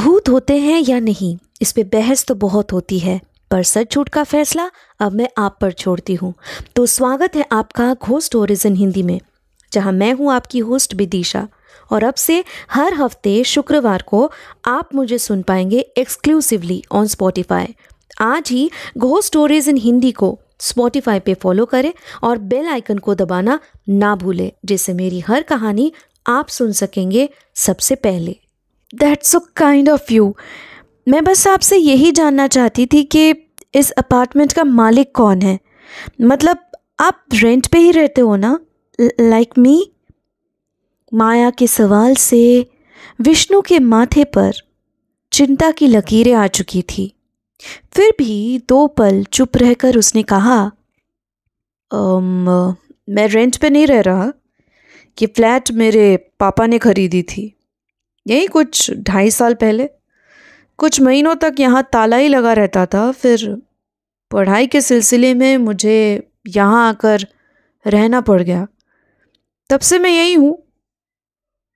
भूत होते हैं या नहीं, इस पे बहस तो बहुत होती है, पर सच झूठ का फैसला अब मैं आप पर छोड़ती हूँ। तो स्वागत है आपका घोस्ट स्टोरीज इन हिंदी में, जहाँ मैं हूँ आपकी होस्ट विदिशा। और अब से हर हफ्ते शुक्रवार को आप मुझे सुन पाएंगे एक्सक्लूसिवली ऑन स्पॉटिफाई। आज ही घोस्ट स्टोरीज इन हिंदी को स्पॉटिफाई पे फॉलो करें और बेल आइकन को दबाना ना भूलें, जिससे मेरी हर कहानी आप सुन सकेंगे सबसे पहले। That's so kind of you. मैं बस आपसे यही जानना चाहती थी कि इस अपार्टमेंट का मालिक कौन है। मतलब आप रेंट पे ही रहते हो ना, लाइक मी? माया के सवाल से विष्णु के माथे पर चिंता की लकीरें आ चुकी थी। फिर भी 2 पल चुप रहकर उसने कहा, मैं रेंट पे नहीं रह रहा। कि फ्लैट मेरे पापा ने खरीदी थी, यही कुछ 2.5 साल पहले। कुछ महीनों तक यहाँ ताला ही लगा रहता था, फिर पढ़ाई के सिलसिले में मुझे यहाँ आकर रहना पड़ गया। तब से मैं यही हूँ।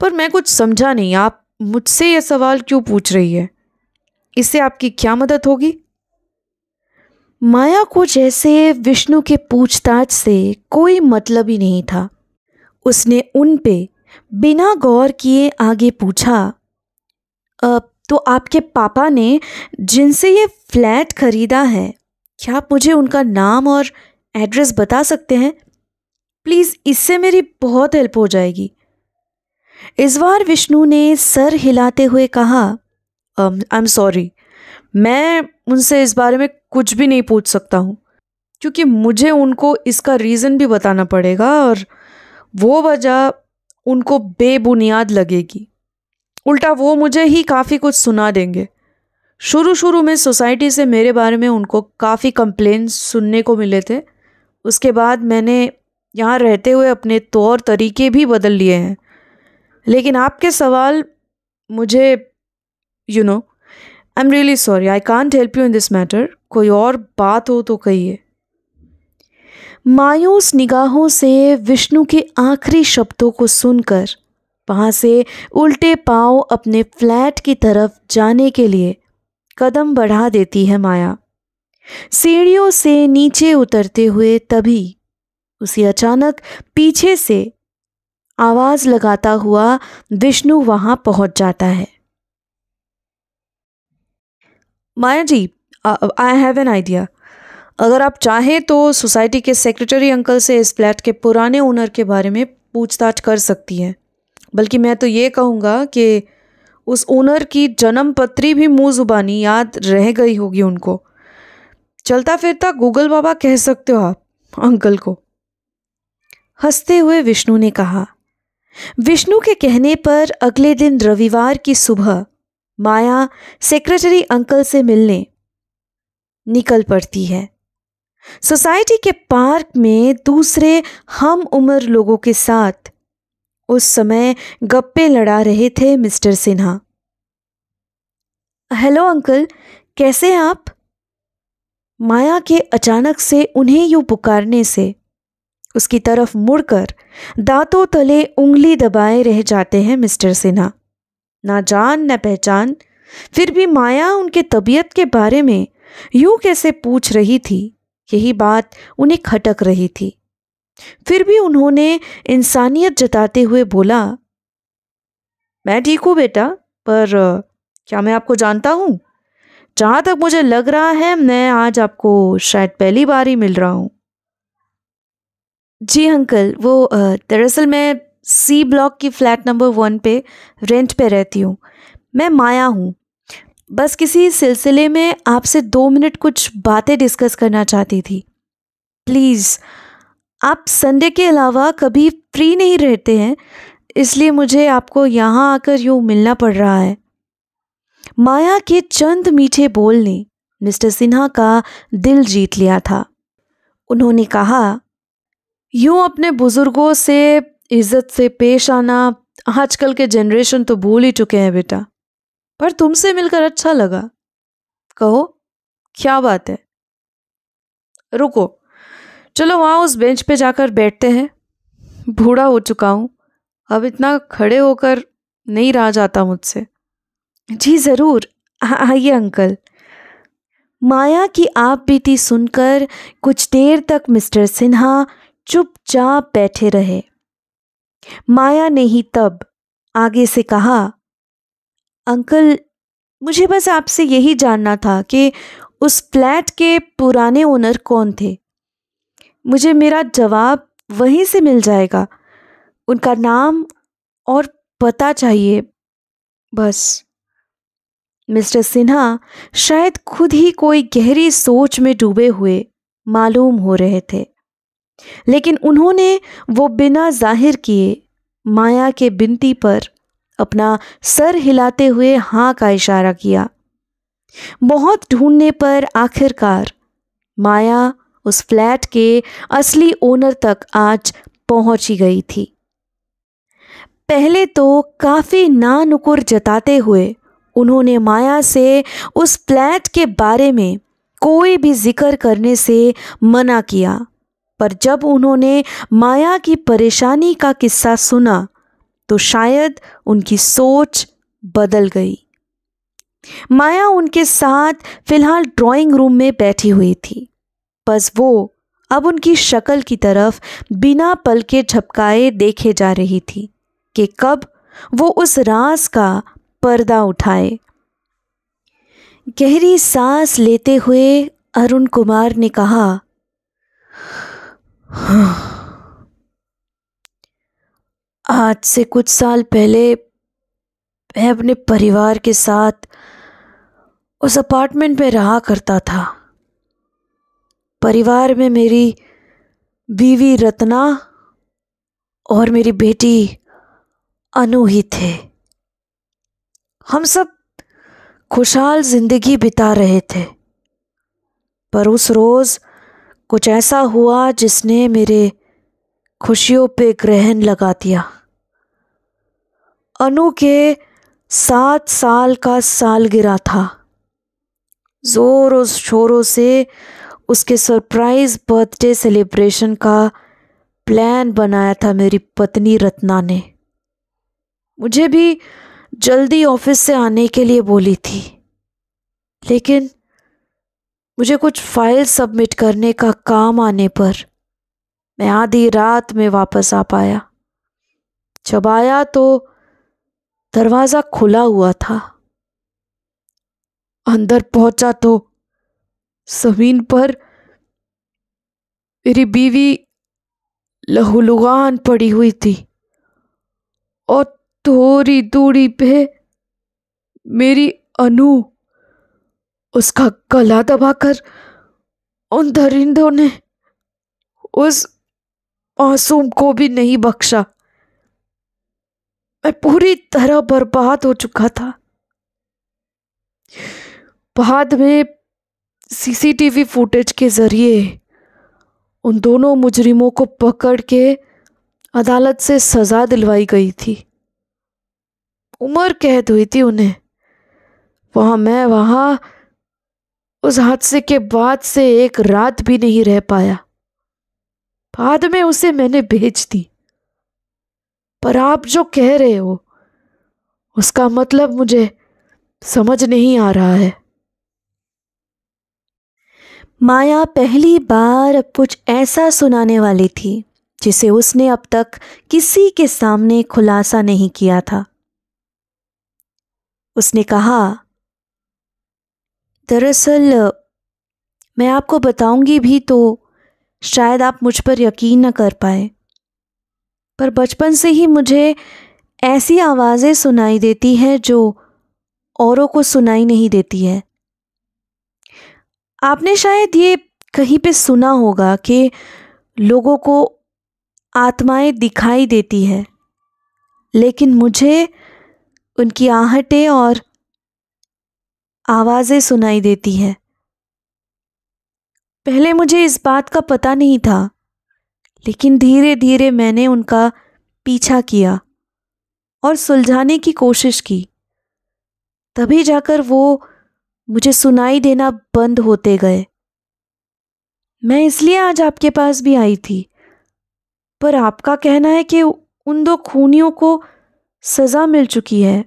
पर मैं कुछ समझा नहीं, आप मुझसे ये सवाल क्यों पूछ रही है? इससे आपकी क्या मदद होगी? माया को जैसे विष्णु के पूछताछ से कोई मतलब ही नहीं था। उसने उन पे बिना गौर किए आगे पूछा, तो आपके पापा ने जिनसे ये फ्लैट खरीदा है, क्या आप मुझे उनका नाम और एड्रेस बता सकते हैं? प्लीज़, इससे मेरी बहुत हेल्प हो जाएगी। इस बार विष्णु ने सर हिलाते हुए कहा, आई एम सॉरी, मैं उनसे इस बारे में कुछ भी नहीं पूछ सकता हूँ, क्योंकि मुझे उनको इसका रीज़न भी बताना पड़ेगा और वो वजह उनको बेबुनियाद लगेगी। उल्टा वो मुझे ही काफ़ी कुछ सुना देंगे। शुरू में सोसाइटी से मेरे बारे में उनको काफ़ी कंप्लेंट्स सुनने को मिले थे। उसके बाद मैंने यहाँ रहते हुए अपने तौर तरीके भी बदल लिए हैं। लेकिन आपके सवाल मुझे I am really sorry, I can't help you in this matter. कोई और बात हो तो कहिए। मायूस निगाहों से विष्णु के आखिरी शब्दों को सुनकर वहाँ से उल्टे पांव अपने फ्लैट की तरफ जाने के लिए कदम बढ़ा देती है माया। सीढ़ियों से नीचे उतरते हुए तभी उसे अचानक पीछे से आवाज लगाता हुआ विष्णु वहां पहुंच जाता है। माया जी, आई हैव एन आइडिया। अगर आप चाहें तो सोसाइटी के सेक्रेटरी अंकल से इस फ्लैट के पुराने ओनर के बारे में पूछताछ कर सकती हैं। बल्कि मैं तो ये कहूँगा कि उस ओनर की जन्म पत्री भी मुँह जुबानी याद रह गई होगी उनको। चलता फिरता गूगल बाबा कह सकते हो आप अंकल को। हंसते हुए विष्णु ने कहा। विष्णु के कहने पर अगले दिन रविवार की सुबह माया सेक्रेटरी अंकल से मिलने निकल पड़ती है। सोसाइटी के पार्क में दूसरे हम उम्र लोगों के साथ उस समय गप्पे लड़ा रहे थे मिस्टर सिन्हा। हेलो अंकल, कैसे हैं आप? माया के अचानक से उन्हें यूं पुकारने से उसकी तरफ मुड़कर दांतों तले उंगली दबाए रह जाते हैं मिस्टर सिन्हा। ना जान न पहचान, फिर भी माया उनके तबीयत के बारे में यूं कैसे पूछ रही थी, यही बात उन्हें खटक रही थी। फिर भी उन्होंने इंसानियत जताते हुए बोला, मैं ठीक हूँ बेटा, पर क्या मैं आपको जानता हूँ? जहाँ तक मुझे लग रहा है मैं आज आपको शायद पहली बार ही मिल रहा हूँ। जी अंकल, वो दरअसल मैं सी ब्लॉक की फ्लैट नंबर 1 पे रेंट पे रहती हूँ। मैं माया हूँ। बस किसी सिलसिले में आपसे 2 मिनट कुछ बातें डिस्कस करना चाहती थी। प्लीज़, आप संडे के अलावा कभी फ्री नहीं रहते हैं, इसलिए मुझे आपको यहाँ आकर यूँ मिलना पड़ रहा है। माया के चंद मीठे बोल ने मिस्टर सिन्हा का दिल जीत लिया था। उन्होंने कहा, यूँ अपने बुजुर्गों से इज्जत से पेश आना आजकल के जनरेशन तो भूल ही चुके हैं बेटा, पर तुमसे मिलकर अच्छा लगा। कहो, क्या बात है? रुको, चलो वहाँ उस बेंच पे जाकर बैठते हैं। बूढ़ा हो चुका हूँ, अब इतना खड़े होकर नहीं रहा जाता मुझसे। जी ज़रूर, आइए अंकल। माया की आप बीती सुनकर कुछ देर तक मिस्टर सिन्हा चुपचाप बैठे रहे। माया ने ही तब आगे से कहा, अंकल, मुझे बस आपसे यही जानना था कि उस फ्लैट के पुराने ओनर कौन थे। मुझे मेरा जवाब वहीं से मिल जाएगा। उनका नाम और पता चाहिए बस। मिस्टर सिन्हा शायद खुद ही कोई गहरी सोच में डूबे हुए मालूम हो रहे थे, लेकिन उन्होंने वो बिना जाहिर किए माया के बिनती पर अपना सर हिलाते हुए हाँ का इशारा किया। बहुत ढूंढने पर आखिरकार माया उस फ्लैट के असली ओनर तक आज पहुंच ही गई थी। पहले तो काफी नानुकुर जताते हुए उन्होंने माया से उस फ्लैट के बारे में कोई भी जिक्र करने से मना किया, पर जब उन्होंने माया की परेशानी का किस्सा सुना तो शायद उनकी सोच बदल गई। माया उनके साथ फिलहाल ड्राइंग रूम में बैठी हुई थी, बस वो अब उनकी शक्ल की तरफ बिना पलके झपकाए देखे जा रही थी कि कब वो उस राज का पर्दा उठाए। गहरी सांस लेते हुए अरुण कुमार ने कहा, आज से कुछ साल पहले मैं अपने परिवार के साथ उस अपार्टमेंट में रहा करता था। परिवार में मेरी बीवी रत्ना और मेरी बेटी अनु ही थे। हम सब खुशहाल जिंदगी बिता रहे थे, पर उस रोज कुछ ऐसा हुआ जिसने मेरे खुशियों पे ग्रहण लगा दिया। अनु के 7 साल का सालगिरह था। जोरों शोरों से उसके सरप्राइज बर्थडे सेलिब्रेशन का प्लान बनाया था मेरी पत्नी रत्ना ने। मुझे भी जल्दी ऑफिस से आने के लिए बोली थी, लेकिन मुझे कुछ फाइल सबमिट करने का काम आने पर मैं आधी रात में वापस आ पाया। जब आया तो दरवाजा खुला हुआ था। अंदर पहुंचा तो जमीन पर मेरी बीवी लहूलुहान पड़ी हुई थी और थोड़ी दूरी पे मेरी अनु। उसका गला दबाकर उन दरिंदों ने उस मासूम को भी नहीं बख्शा। मैं पूरी तरह बर्बाद हो चुका था। बाद में सीसीटीवी फुटेज के जरिए उन दोनों मुजरिमों को पकड़ के अदालत से सजा दिलवाई गई थी। उम्र कैद हुई थी उन्हें। मैं वहां उस हादसे के बाद से एक रात भी नहीं रह पाया। बाद में उसे मैंने भेज दी। पर आप जो कह रहे हो उसका मतलब मुझे समझ नहीं आ रहा है। माया पहली बार अब कुछ ऐसा सुनाने वाली थी जिसे उसने अब तक किसी के सामने खुलासा नहीं किया था। उसने कहा, दरअसल मैं आपको बताऊंगी भी तो शायद आप मुझ पर यकीन न कर पाए, पर बचपन से ही मुझे ऐसी आवाज़ें सुनाई देती हैं जो औरों को सुनाई नहीं देती है। आपने शायद ये कहीं पे सुना होगा कि लोगों को आत्माएं दिखाई देती है, लेकिन मुझे उनकी आहटें और आवाज़ें सुनाई देती हैं। पहले मुझे इस बात का पता नहीं था, लेकिन धीरे धीरे मैंने उनका पीछा किया और सुलझाने की कोशिश की। तभी जाकर वो मुझे सुनाई देना बंद होते गए। मैं इसलिए आज आपके पास भी आई थी, पर आपका कहना है कि उन 2 खूनियों को सज़ा मिल चुकी है।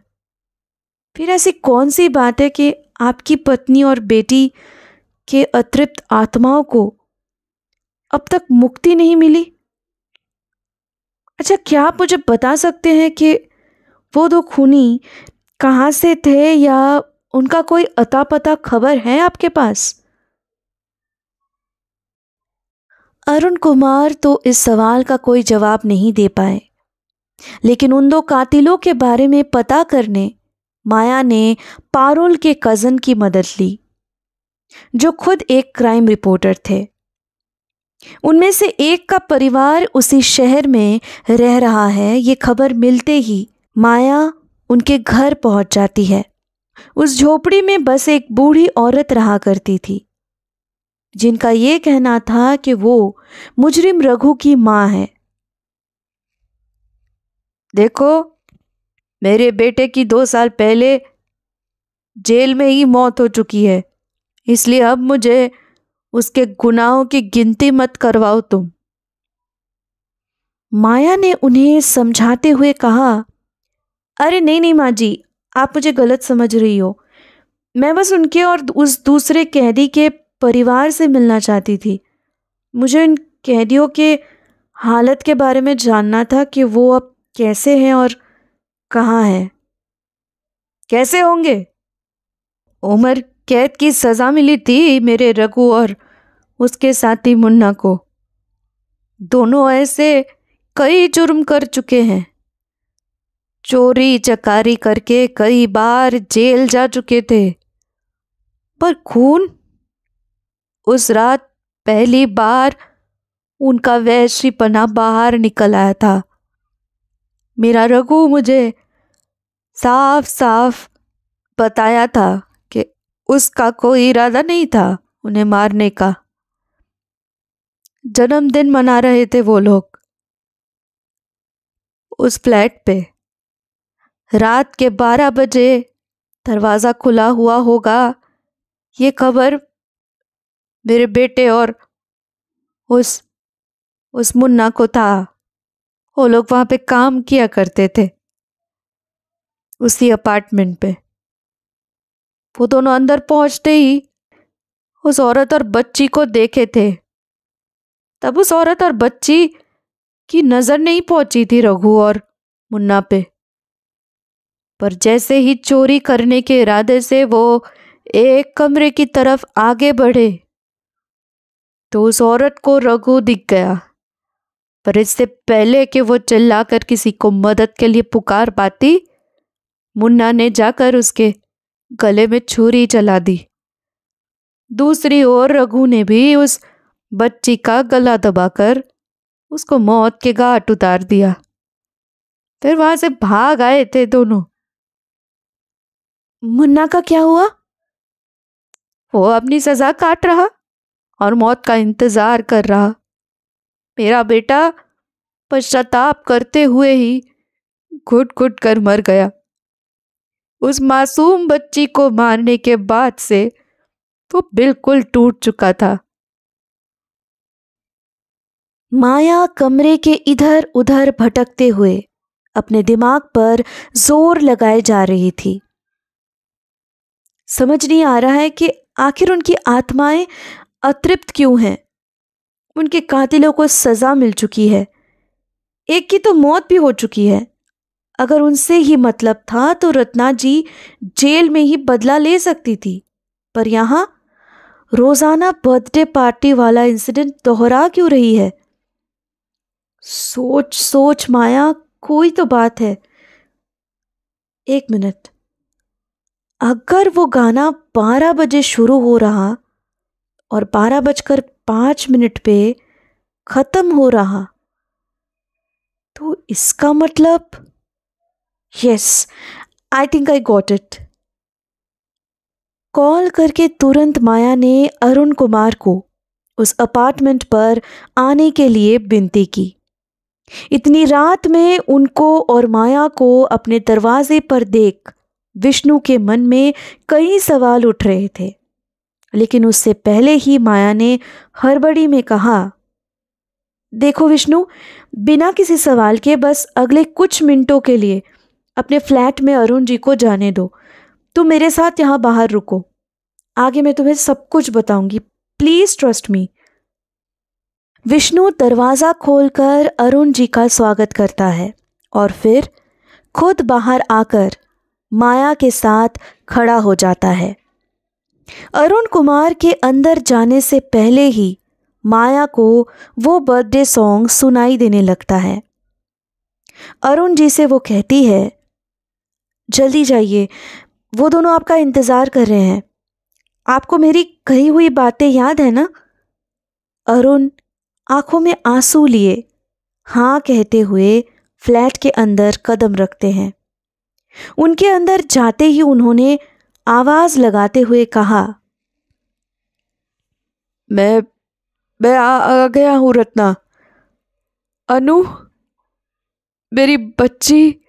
फिर ऐसी कौन सी बात है कि आपकी पत्नी और बेटी के अतृप्त आत्माओं को अब तक मुक्ति नहीं मिली? अच्छा, क्या आप मुझे बता सकते हैं कि वो दो खूनी कहाँ से थे, या उनका कोई अता पता खबर है आपके पास? अरुण कुमार तो इस सवाल का कोई जवाब नहीं दे पाए, लेकिन उन दो कातिलों के बारे में पता करने माया ने पारुल के कज़न की मदद ली, जो खुद एक क्राइम रिपोर्टर थे। उनमें से एक का परिवार उसी शहर में रह रहा है। ये खबर मिलते ही माया उनके घर पहुंच जाती है। उस झोपड़ी में बस एक बूढ़ी औरत रहा करती थी, जिनका ये कहना था कि वो मुजरिम रघु की मां है। देखो, मेरे बेटे की 2 साल पहले जेल में ही मौत हो चुकी है, इसलिए अब मुझे उसके गुनाहों की गिनती मत करवाओ तुम। माया ने उन्हें समझाते हुए कहा, अरे नहीं नहीं माँ जी, आप मुझे गलत समझ रही हो। मैं बस उनके और उस दूसरे कैदी के परिवार से मिलना चाहती थी। मुझे इन कैदियों के हालत के बारे में जानना था कि वो अब कैसे हैं और कहाँ हैं। कैसे होंगे? उम्र कैद की सज़ा मिली थी मेरे रघु और उसके साथी मुन्ना को। दोनों ऐसे कई जुर्म कर चुके हैं। चोरी चकारी करके कई बार जेल जा चुके थे। पर खून? उस रात पहली बार उनका वैश्यपना बाहर निकल आया था। मेरा रघु मुझे साफ साफ बताया था कि उसका कोई इरादा नहीं था उन्हें मारने का। जन्मदिन मना रहे थे वो लोग उस फ्लैट पे। रात के 12 बजे दरवाज़ा खुला हुआ होगा, ये खबर मेरे बेटे और उस मुन्ना को था। वो लोग वहाँ पे काम किया करते थे, उसी अपार्टमेंट पे। वो दोनों अंदर पहुंचते ही उस औरत और बच्ची को देखे थे। तब उस औरत और बच्ची की नज़र नहीं पहुंची थी रघु और मुन्ना पे। पर जैसे ही चोरी करने के इरादे से वो एक कमरे की तरफ आगे बढ़े तो उस औरत को रघु दिख गया। पर इससे पहले कि वो चिल्लाकर किसी को मदद के लिए पुकार पाती, मुन्ना ने जाकर उसके गले में छुरी चला दी। दूसरी ओर रघु ने भी उस बच्ची का गला दबाकर उसको मौत के घाट उतार दिया। फिर वहां से भाग आए थे दोनों। मुन्ना का क्या हुआ? वो अपनी सजा काट रहा और मौत का इंतजार कर रहा। मेरा बेटा पश्चाताप करते हुए ही घुट घुट कर मर गया। उस मासूम बच्ची को मारने के बाद से वो बिल्कुल टूट चुका था। माया कमरे के इधर उधर भटकते हुए अपने दिमाग पर जोर लगाए जा रही थी। समझ नहीं आ रहा है कि आखिर उनकी आत्माएं अतृप्त क्यों हैं। उनके कातिलों को सजा मिल चुकी है, एक की तो मौत भी हो चुकी है। अगर उनसे ही मतलब था तो रत्ना जी जेल में ही बदला ले सकती थी। पर यहां रोजाना बर्थडे पार्टी वाला इंसिडेंट दोहरा क्यों रही है? सोच सोच माया, कोई तो बात है। 1 मिनट, अगर वो गाना 12 बजे शुरू हो रहा और 12:05 पे खत्म हो रहा, तो इसका मतलब, yes, I think I got it. Call करके तुरंत माया ने अरुण कुमार को उस अपार्टमेंट पर आने के लिए विनती की। इतनी रात में उनको और माया को अपने दरवाजे पर देख विष्णु के मन में कई सवाल उठ रहे थे। लेकिन उससे पहले ही माया ने हड़बड़ी में कहा, देखो विष्णु, बिना किसी सवाल के बस अगले कुछ मिनटों के लिए अपने फ्लैट में अरुण जी को जाने दो। तुम मेरे साथ यहाँ बाहर रुको, आगे मैं तुम्हें सब कुछ बताऊंगी, प्लीज ट्रस्ट मी। विष्णु दरवाजा खोलकर अरुण जी का स्वागत करता है और फिर खुद बाहर आकर माया के साथ खड़ा हो जाता है। अरुण कुमार के अंदर जाने से पहले ही माया को वो बर्थडे सॉन्ग सुनाई देने लगता है। अरुण जी से वो कहती है, जल्दी जाइए, वो दोनों आपका इंतजार कर रहे हैं। आपको मेरी कही हुई बातें याद है ना? अरुण आंखों में आंसू लिए हाँ कहते हुए फ्लैट के अंदर कदम रखते हैं। उनके अंदर जाते ही उन्होंने आवाज लगाते हुए कहा, मैं आ गया हूं रत्ना। अनु, मेरी बच्ची,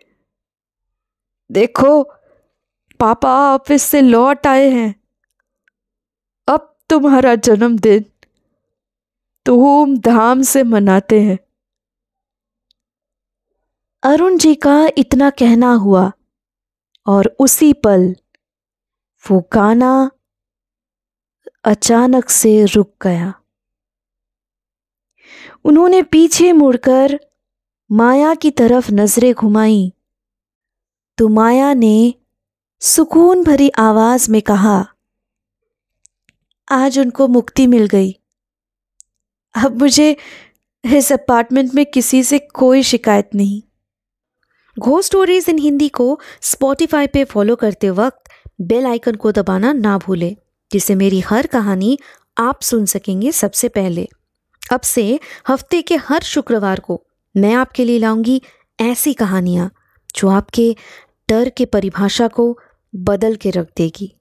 देखो पापा ऑफिस से लौट आए हैं। अब तुम्हारा जन्मदिन धूमधाम से मनाते हैं। अरुण जी का इतना कहना हुआ और उसी पल वो गाना अचानक से रुक गया। उन्होंने पीछे मुड़कर माया की तरफ नजरें घुमाई तो माया ने सुकून भरी आवाज में कहा, आज उनको मुक्ति मिल गई। अब मुझे इस अपार्टमेंट में किसी से कोई शिकायत नहीं। घोस्ट स्टोरीज इन हिंदी को स्पॉटिफाई पे फॉलो करते वक्त बेल आइकन को दबाना ना भूलें, जिससे मेरी हर कहानी आप सुन सकेंगे सबसे पहले। अब से हफ्ते के हर शुक्रवार को मैं आपके लिए लाऊंगी ऐसी कहानियाँ जो आपके डर के परिभाषा को बदल के रख देगी।